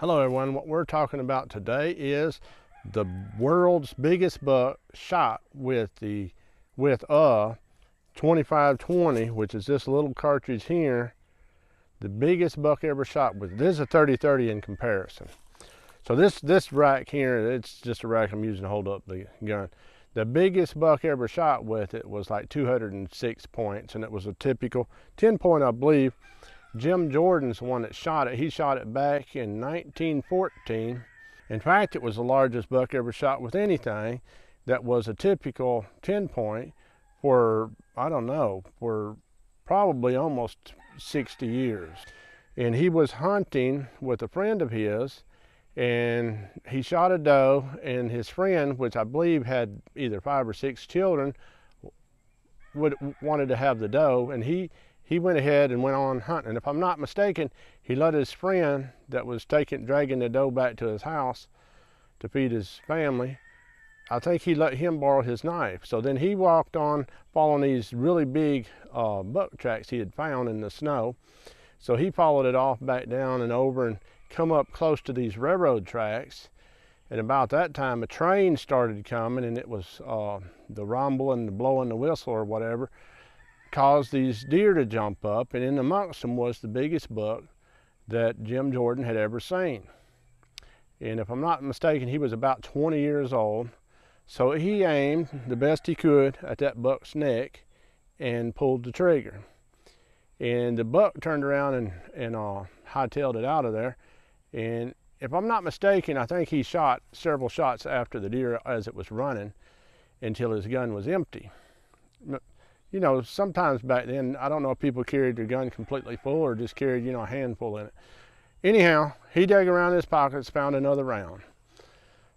Hello everyone, what we're talking about today is the world's biggest buck shot with a 25-20, which is this little cartridge here. The biggest buck ever shot with, this is a 30-30 in comparison. So this rack here, it's just a rack I'm using to hold up the gun. The biggest buck ever shot with it was like 206 points, and it was a typical 10-point, I believe. Jim Jordan's the one that shot it. He shot it back in 1914. In fact, it was the largest buck ever shot with anything that was a typical 10-point for, I don't know, for probably almost 60 years. And he was hunting with a friend of his, and he shot a doe, and his friend, which I believe had either 5 or 6 children, wanted to have the doe, and he went ahead and went on hunting. If I'm not mistaken, he let his friend that was dragging the doe back to his house to feed his family, I think he let him borrow his knife. So then he walked on following these really big buck tracks he had found in the snow. So he followed it off back down and over and come up close to these railroad tracks. And about that time, a train started coming, and it was the rumble and the blowing the whistle or whatever caused these deer to jump up, and in amongst them was the biggest buck that Jim Jordan had ever seen. And if I'm not mistaken, he was about 20 years old. So he aimed the best he could at that buck's neck and pulled the trigger. And the buck turned around and hightailed it out of there. And if I'm not mistaken, I think he shot several shots after the deer as it was running until his gun was empty. You know, sometimes back then, I don't know if people carried their gun completely full or just carried, a handful in it. Anyhow, he dug around his pockets, found another round.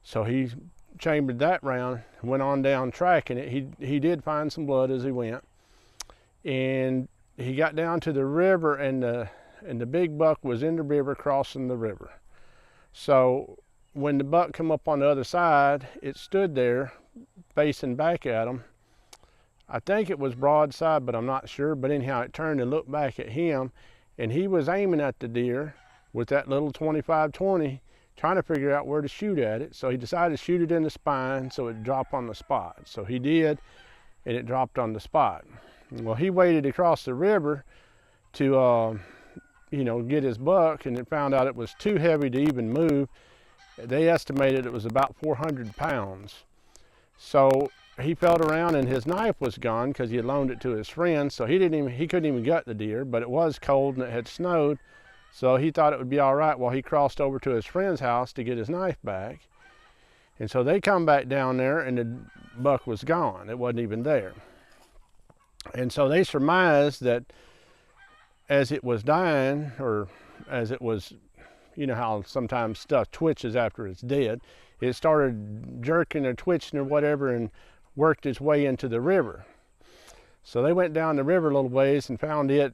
So he chambered that round, went on down tracking it. He did find some blood as he went. And he got down to the river, and the big buck was in the river crossing the river. So when the buck came up on the other side, it stood there facing back at him. I think it was broadside, but I'm not sure. But anyhow, it turned and looked back at him, and he was aiming at the deer with that little 25-20, trying to figure out where to shoot at it. So he decided to shoot it in the spine so it'd drop on the spot. So he did, and it dropped on the spot. Well, he waded across the river to, get his buck, and it found out it was too heavy to even move. They estimated it was about 400 pounds. So he felt around, and his knife was gone because he had loaned it to his friend. So he couldn't even gut the deer, but it was cold and it had snowed. So he thought it would be all right while he crossed over to his friend's house to get his knife back. And so they come back down there, and the buck was gone. It wasn't even there. And so they surmised that as it was dying, or as it was, you know how sometimes stuff twitches after it's dead, it started jerking or twitching or whatever and worked its way into the river. So they went down the river a little ways and found it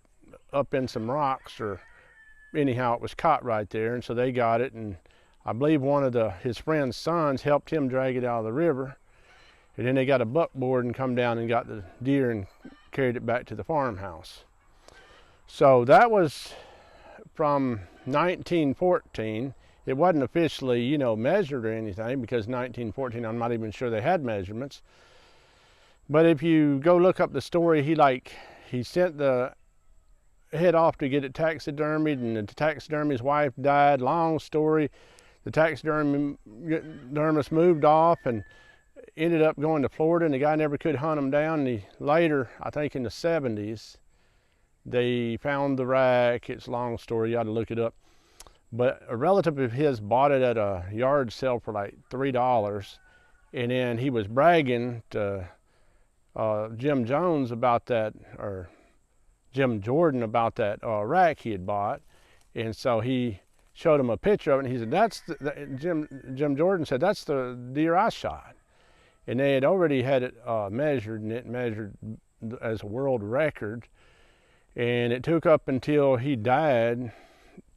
up in some rocks, or anyhow it was caught right there. And so they got it, and I believe one of his friend's sons helped him drag it out of the river. And then they got a buckboard and come down and got the deer and carried it back to the farmhouse. So that was from 1914. It wasn't officially, measured or anything, because 1914, I'm not even sure they had measurements. But if you go look up the story, he sent the head off to get it taxidermied, and the taxidermist's wife died. Long story. The taxidermist moved off and ended up going to Florida, and the guy never could hunt him down. And later, I think in the 70s, they found the rack. It's a long story, you ought to look it up. But a relative of his bought it at a yard sale for like $3, and then he was bragging to Jim Jones about that, or Jim Jordan about that rack he had bought. And so he showed him a picture of it, and he said, Jim Jordan said, "That's the deer I shot." And they had already had it measured, and it measured as a world record. And it took up until he died,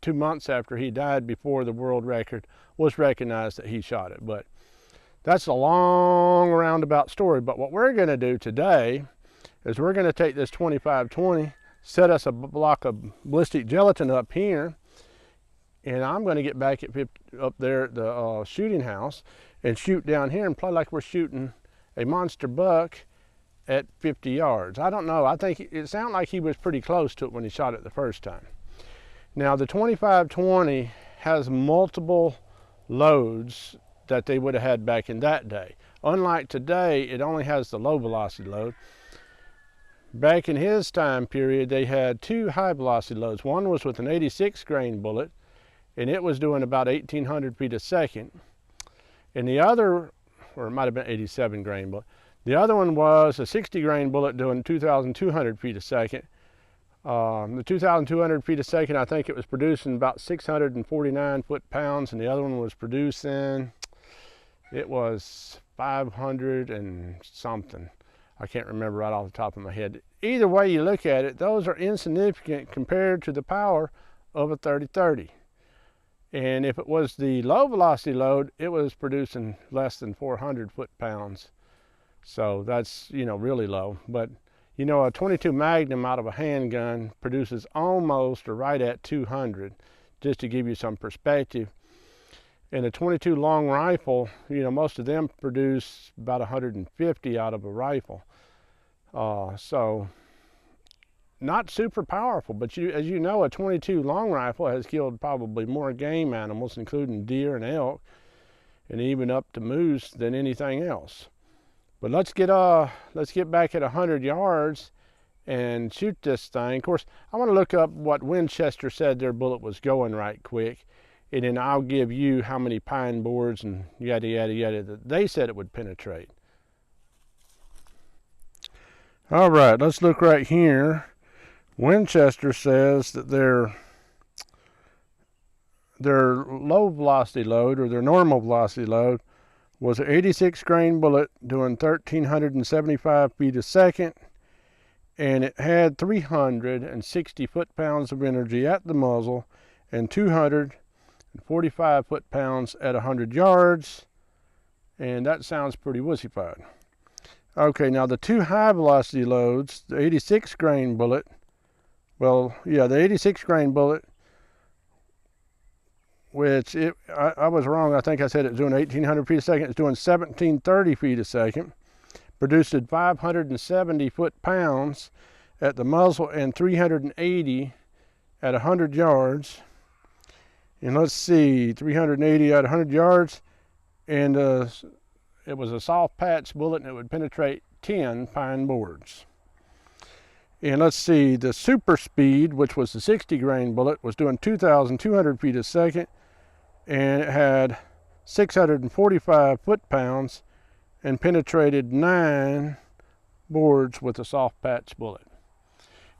2 months after he died, before the world record was recognized that he shot it. But that's a long roundabout story. But what we're going to do today is we're going to take this 25-20, set us a block of ballistic gelatin up here, and I'm going to get back at 50, up there at the shooting house and shoot down here and play like we're shooting a monster buck at 50 yards. I don't know. I think it sounded like he was pretty close to it when he shot it the first time. Now the 25-20 has multiple loads that they would have had back in that day. Unlike today, it only has the low velocity load. Back in his time period, they had two high velocity loads. One was with an 86 grain bullet, and it was doing about 1,800 feet a second. And the other, or it might have been 87 grain bullet. The other one was a 60 grain bullet doing 2,200 feet a second. The 2,200 feet a second, I think it was producing about 649 foot-pounds, and the other one was producing, it was 500 and something. I can't remember right off the top of my head. Either way you look at it, those are insignificant compared to the power of a 30-30. And if it was the low velocity load, it was producing less than 400 foot-pounds. So that's, you know, really low. But, you know, a 22 Magnum out of a handgun produces almost or right at 200, just to give you some perspective. And a 22 long rifle, you know, most of them produce about 150 out of a rifle. So not super powerful, but as you know, a 22 long rifle has killed probably more game animals, including deer and elk, and even up to moose, than anything else. But let's get back at 100 yards and shoot this thing. Of course, I want to look up what Winchester said their bullet was going right quick, and then I'll give you how many pine boards and yada yada yada that they said it would penetrate. All right, let's look right here. Winchester says that their low velocity load, or their normal velocity load, was an 86 grain bullet doing 1,375 feet a second, and it had 360 foot-pounds of energy at the muzzle and 245 foot-pounds at 100 yards, and that sounds pretty wussified. Okay, now the two high velocity loads, the 86 grain bullet, well, yeah, the 86 grain bullet, which I was wrong. I think I said it was doing 1,800 feet a second. It's doing 1,730 feet a second. Produced 570 foot-pounds at the muzzle and 380 at 100 yards. And let's see, 380 at 100 yards, and it was a soft patch bullet, and it would penetrate 10 pine boards. And let's see, the super speed, which was the 60 grain bullet, was doing 2,200 feet a second, and it had 645 foot-pounds and penetrated 9 boards with a soft patch bullet.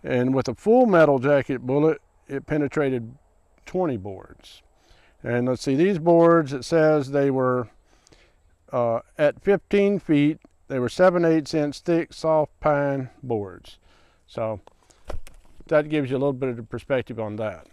And with a full metal jacket bullet, it penetrated 20 boards. And let's see, these boards, it says they were at 15 feet, they were 7/8 inch thick soft pine boards. So that gives you a little bit of perspective on that.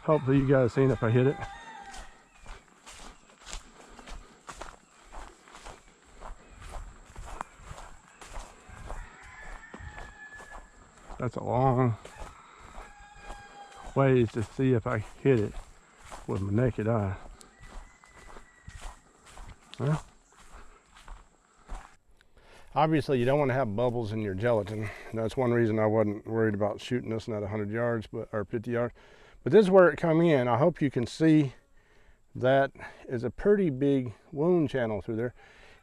Hopefully you guys seen if I hit it. That's a long ways to see if I hit it with my naked eye. Well, obviously you don't want to have bubbles in your gelatin. That's one reason I wasn't worried about shooting this at 100 yards, or 50 yards. But this is where it come in. I hope you can see that is a pretty big wound channel through there.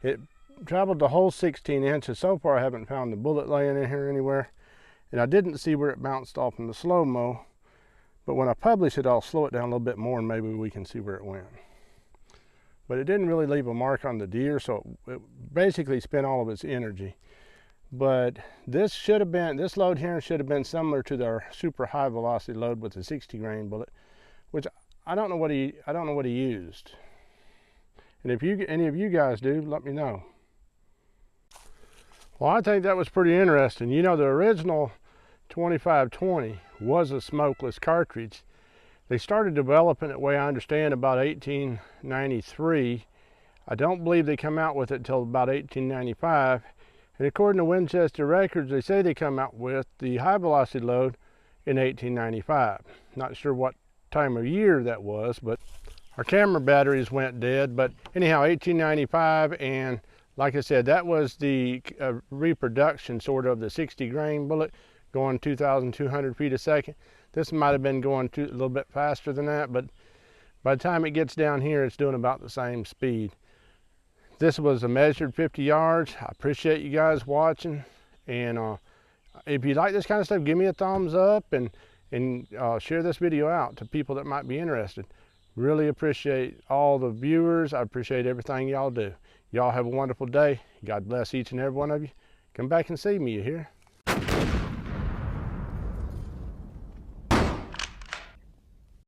It traveled the whole 16 inches. So far I haven't found the bullet laying in here anywhere. And I didn't see where it bounced off in the slow-mo, but when I publish it, I'll slow it down a little bit more and maybe we can see where it went. But it didn't really leave a mark on the deer, so it basically spent all of its energy. But this load here should have been similar to their super high velocity load with the 60 grain bullet, which I don't know what he used. And if any of you guys do, let me know. Well, I think that was pretty interesting. You know, the original 2520 was a smokeless cartridge. They started developing it, the way I understand, about 1893. I don't believe they come out with it until about 1895. And according to Winchester records, they say they come out with the high velocity load in 1895. Not sure what time of year that was, but our camera batteries went dead. But anyhow, 1895, and like I said, that was the reproduction sort of the 60 grain bullet, going 2,200 feet a second. This might have been going a little bit faster than that, but by the time it gets down here, it's doing about the same speed. This was a measured 50 yards. I appreciate you guys watching, and if you like this kind of stuff, give me a thumbs up and share this video out to people that might be interested. Really appreciate all the viewers. I appreciate everything y'all do. Y'all have a wonderful day. God bless each and every one of you. Come back and see me, you hear?